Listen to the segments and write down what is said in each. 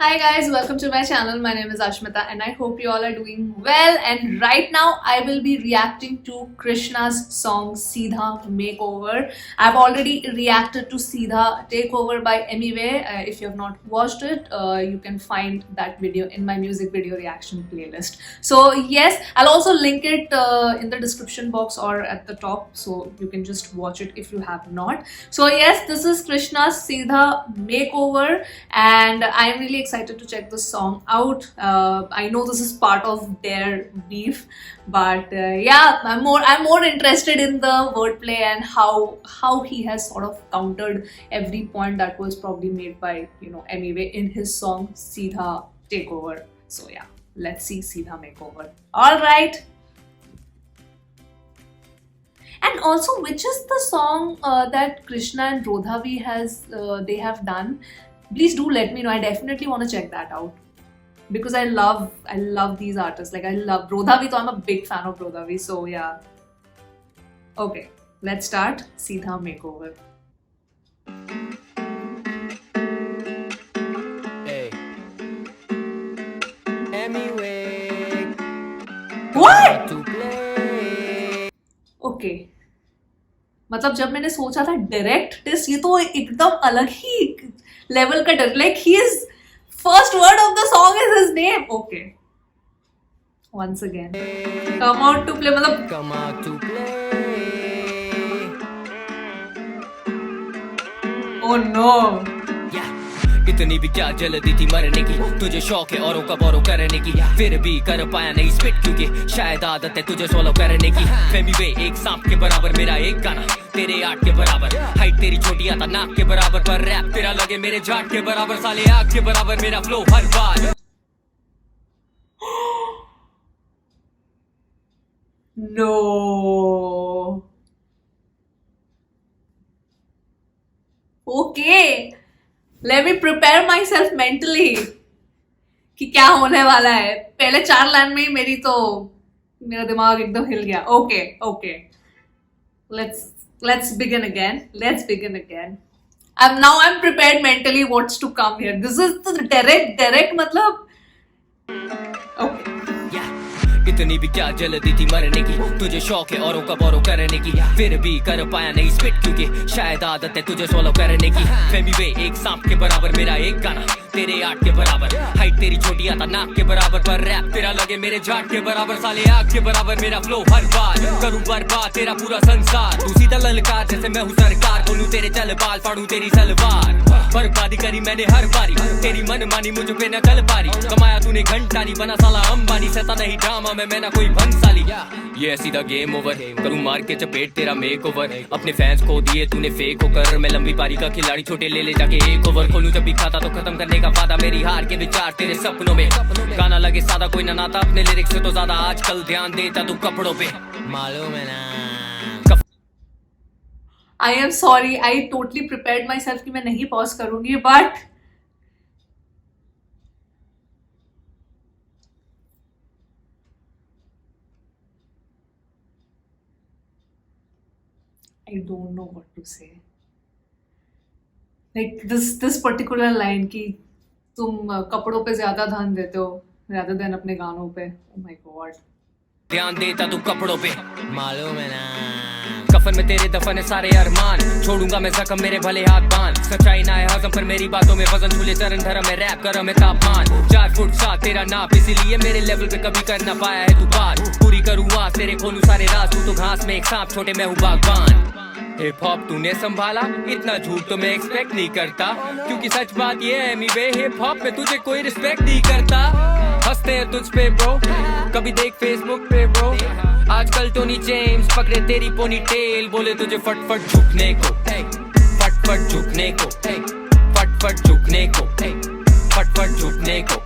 Hi guys, welcome to my channel. My name is Ashmita and I hope you all are doing well. And right now I will be reacting to Krishna's song Seedha Makeover. I've already reacted to Seedha Takeover by Emiway. If you have not watched it, you can find that video in my music video reaction playlist. So yes, I'll also link it in the description box or at the top, so you can just watch it if you have not. So yes, this is Krishna's Seedha Makeover and I am really excited to check this song out. I know this is part of their beef, but yeah, I'm more interested in the wordplay and how he has sort of countered every point that was probably made by Emiway in his song Seedha Takeover. So yeah, let's see Seedha Makeover. All right. And also, which is the song that Krishna and Rodhavi they have done? Please do let me know. I definitely want to check that out because I love these artists. Like I love Rodhavi, so I'm a big fan of Rodhavi. So yeah. Okay, let's start Seedha Makeover. Hey. Emiway. What? To play. Okay. मतलब जब मैंने सोचा था direct test, ये तो एकदम अलग ही level का डर. Like he is first word of the song is his name. Okay, once again come out to play. मतलब Come out to play. oh no. Yeah. इतनी भी क्या जल्दी थी मरने की, तुझे शौक है औरों का बोरो करने की, फिर भी कर पाया नहीं स्पिट क्योंकि शायद आदत है तुझे सोलो करने की. फेमीवे एक सांप के बराबर मेरा एक गाना, तेरे 8 के बराबर, हाइट तेरी छोटी आता नाक के बराबर, पर रैप तेरा लगे मेरे जाट के बराबर, साले आग के बराबर मेरा फ्लो हर बार. No. Okay. Let me prepare myself mentally कि क्या होने वाला है. पहले 4 लाइन में ही मेरा दिमाग एकदम हिल गया. Okay, okay. Let's begin again. I'm prepared mentally what's to come here. This is the direct मतलब. Okay. इतनी भी क्या जल्दी थी मरने की, तुझे शौक है औरों का बोरो करने की, फिर भी कर पाया नहीं स्पिट क्योंकि शायद आदत है तुझे सोलो करने की. फेमीवे एक सांप के बराबर मेरा एक गाना, तेरे 8 के बराबर, हाइट तेरी छोटी आता नाक के बराबर, पर रैप तेरा लगे मेरे जाट के बराबर, साले आग के बराबर मेरा फ्लो हर बार. करूं बर्बाद तेरा पूरा संसार, तू सीधा ललकार जैसे मैं हूँ सरकार, बोलूं तेरे चल बाल फाड़ू तेरी सलवार. बर्बादी करी मैंने हर बारी, तेरी मन मानी मुझ पे न कल पारी, कमाया तूने घंटारी, बना साला अंबानी, सहता नहीं ड्रामा मैं ना कोई भंसाली. ये सीधा गेम ओवर, करूं मार के चपेट तेरा मेक ओवर, अपने फैंस को दिए तूने फेक होकर, मैं लंबी पारी का खिलाड़ी छोटे ले जाके एक ओवर, खोलूं जब भी खाता तो खत्म करने का वादा, मेरी हार के विचार तेरे सपनों में, गाना लगे सादा कोई ना नाता, अपने लिरिक्स से तो ज्यादा आजकल ध्यान देता तू कपड़ों पे, मालूम है ना. I am sorry, I totally prepared myself कि मैं नहीं पॉज करूंगी, but I don't know what to say. Like this particular line कि तुम कपड़ों पे ज्यादा ध्यान देते हो rather than अपने गानों पे. Oh my God. ध्यान देता तू कपड़ों पे, मालूम है ना. कफन में तेरे दफन है सारे अरमान, छोड़ूंगा मैं जख्म मेरे भले हाथ बांध, सच्चाई ना है हजम पर मेरी बातों में वजन, झूले चरण धर्म में रैप कर मैं तापमान, 4 फुट 7 तेरा नाप, इसीलिए मेरे लेवल पे कभी कर ना पाया है तू बात, पूरी करूँ आज तेरे खोलूं सारे राज, तू तो घास में एक सांप छोटे मैं हूँ बागबान. हिप हॉप तूने संभाला, इतना झूठ तो मैं एक्सपेक्ट नहीं करता, क्योंकि सच बात ये है मीवे हिप हॉप में तुझे कोई रिस्पेक्ट नहीं करता. हंसते हैं तुझ पे ब्रो, कभी देख फेसबुक पे ब्रो, आजकल टोनी जेम्स पकड़े तेरी पोनी टेल, बोले तुझे फटफट झुकने को, फटफट झुकने को, फटफट झुकने को, फटफट झुकने को.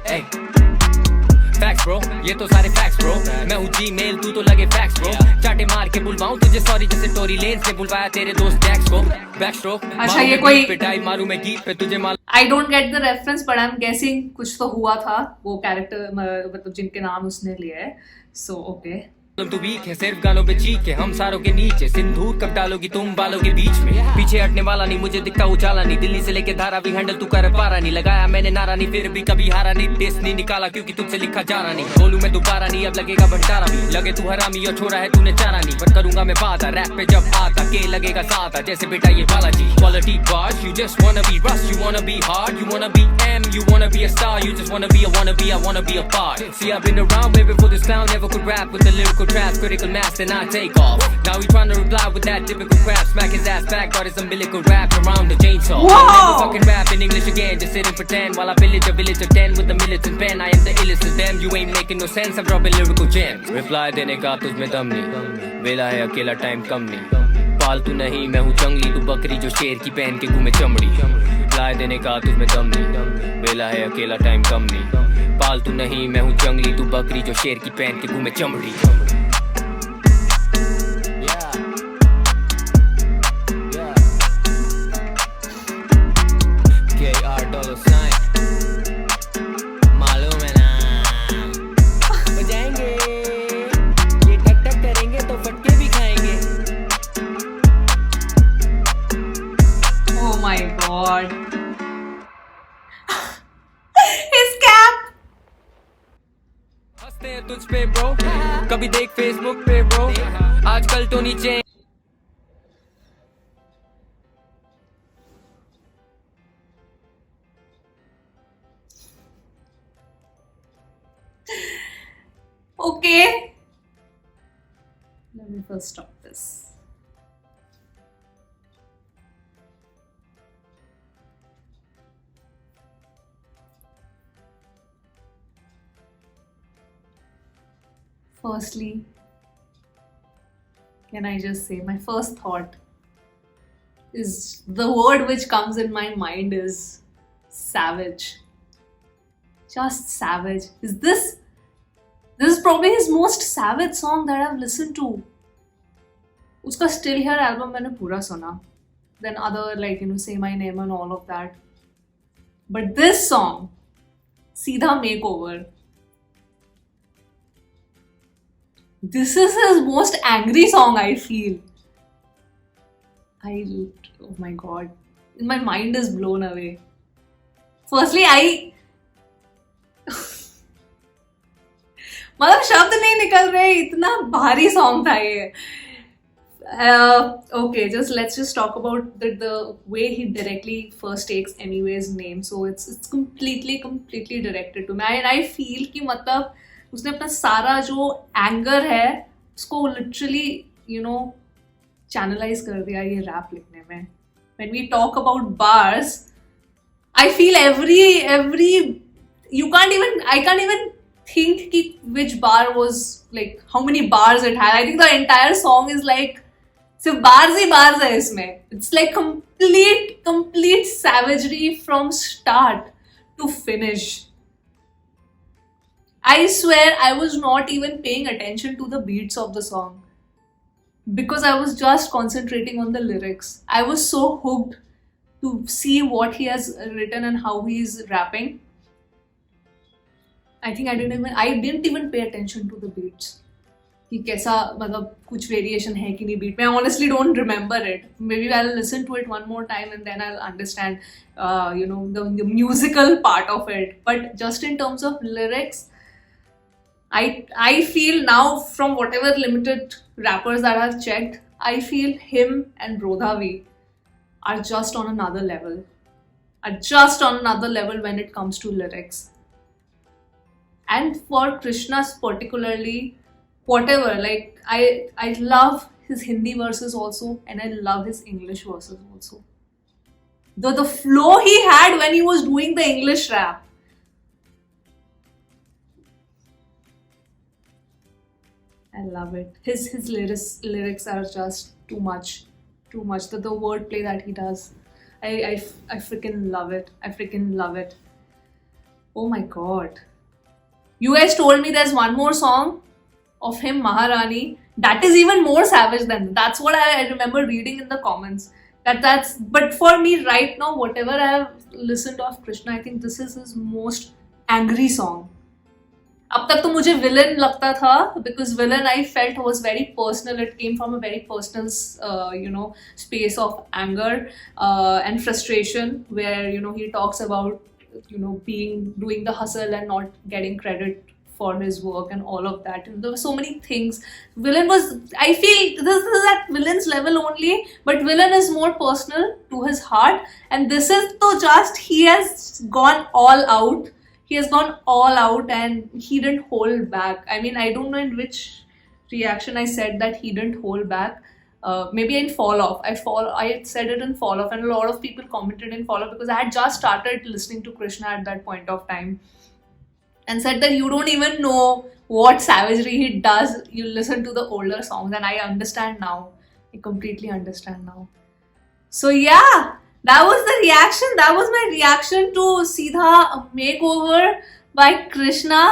फैक्स ब्रो, ये तो सारे फैक्स ब्रो, मैं हूँ जीमेल तू तो लगे फैक्स ब्रो, चाटे मार के बुलवाऊं तुझे सॉरी जैसे टोरी लेन से बुलवाया तेरे दोस्त जैक्स को. बैक स्ट्रोक अच्छा ये कोई पिटाई मारूं मैं गीत पे तुझे माल. I don't get the reference but I'm guessing कुछ तो हुआ था वो कैरेक्टर मतलब जिनके नाम उसने लिए है. So okay. तू वीक है सिर्फ गानों पे चीख है हम सारों के नीचे सिंदूर कब डालोगी तुम बालों के बीच में पीछे हटने वाला नहीं मुझे दिखता उजाला नहीं दिल्ली से लेके धारा भी हैंडल तू कर पारा नहीं लगाया मैंने नारा नहीं फिर भी कभी हारा नहीं देश नहीं निकाला क्योंकि तुझसे लिखा जा रहा नहीं बोलूं मैं दोबारा नहीं अब लगेगा भंडारा भी लगे तू हरामी और छोरा है तूने चारा नहीं पर करूंगा मैं वादा रैप पे जब आता के लगेगा सादा जैसे बेटा ये Balaji quality boss you just wanna be Russ you wanna be hard you wanna be M you wanna be a star you just wanna be a wannabe I wanna be a part see I've been around way before this clown never could rap with the lyrical traps critical mass then I take off now he trying to reply with that typical crap smack his ass back got his umbilical wrapped around the chainsaw I'll never fucking rap in English again just sit and pretend while I pillage a village of 10 with a militant pen I am the illest of them you ain't making no sense I'm dropping lyrical gems reply देने का तुझमें दम नहीं वेला है अकेला time कम नहीं पालतू नहीं मैं हूँ जंगली तू बकरी जो शेर की पहन के घूमे चमड़ी रिप्लाई देने का तुझमें दम नहीं वेला है अकेला टाइम कम नहीं पालतू नहीं मैं हूँ जंगली तू बकरी जो शेर की पहन के घूमे चमड़ी मालूम है ना बजाएंगे ये टक टक करेंगे तो फटके भी खाएंगे Oh my god. His cap. हंसते हैं तुझ पे ब्रो कभी देख फेसबुक पे ब्रो आजकल तो नीचे Okay. Let me first stop this. Firstly, can I just say my first thought is the word which comes in my mind is savage. Just savage. This is probably his most savage song that I've listened to. उसका Still Here album मैंने पूरा सुना. Then other like Say My Name and all of that. But this song, सीधा Makeover. This is his most angry song, I feel. Oh my god. My mind is blown away. Firstly, मतलब शब्द नहीं निकल रहे इतना भारी song था ये okay let's just talk about the way he directly first takes Anyway's name so it's completely directed to me and I feel कि मतलब उसने अपना सारा जो एंगर है उसको लिटरली चैनलाइज कर दिया ये रैप लिखने में when we talk about bars I feel every I can't even think ki which bar was like how many bars it had I think the entire song is like सिर्फ bars ही bars है इसमें it's like complete savagery from start to finish I swear I was not even paying attention to the beats of the song because I was just concentrating on the lyrics. I was so hooked to see what he has written and how he is rapping. I think I didn't even pay attention to the beats. कि कैसा मतलब कुछ variation है कि नहीं beat में. I honestly don't remember it. Maybe I'll listen to it one more time and then I'll understand, the musical part of it. But just in terms of lyrics, I feel now from whatever limited rappers that I've checked, I feel him and Rodhavi are just on another level. When it comes to lyrics. And for Krishna's particularly, whatever, like I love his Hindi verses also and I love his English verses also. The flow he had when he was doing the English rap. I love it. His lyrics are just too much. The wordplay that he does, I freaking love it. Oh my god! You guys told me there's one more song of him, Maharani. That is even more savage than that's what I remember reading in the comments. But for me right now, whatever I have listened of Krishna, I think this is his most angry song. अब तक तो मुझे villain लगता था, because villain I felt was very personal. It came from a very personal space of anger and frustration, where he talks about doing the hustle and not getting credit for his work and all of that. And there were so many things. Villain was, I feel this is at villain's level only, but villain is more personal to his heart, and this is so just he has gone all out. He has gone all out and he didn't hold back. I mean, I don't know in which reaction I said that he didn't hold back. Maybe in Fall Off. I said it in Fall Off, and a lot of people commented in Fall Off because I had just started listening to Krishna at that point of time, and said that you don't even know what savagery he does. You listen to the older songs, and I understand now. I completely understand now. So yeah, that was the reaction. That was my reaction to Seedha Makeover by Krishna.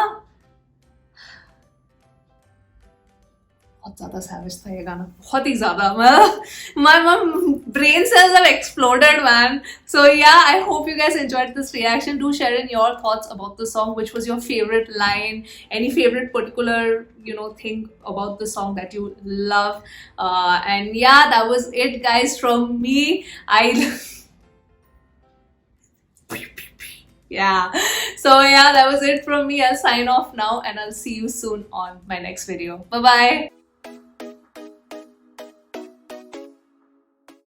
बहुत ज़्यादा savage था ये गाना, बहुत ही ज़्यादा. My brain cells have exploded, man. So yeah, I hope you guys enjoyed this reaction. Do share in your thoughts about the song. Which was your favorite line? Any favorite particular thing about the song that you love? And yeah, that was it, guys, from me. Yeah. So yeah, that was it from me. I'll sign off now, and I'll see you soon on my next video. Bye bye.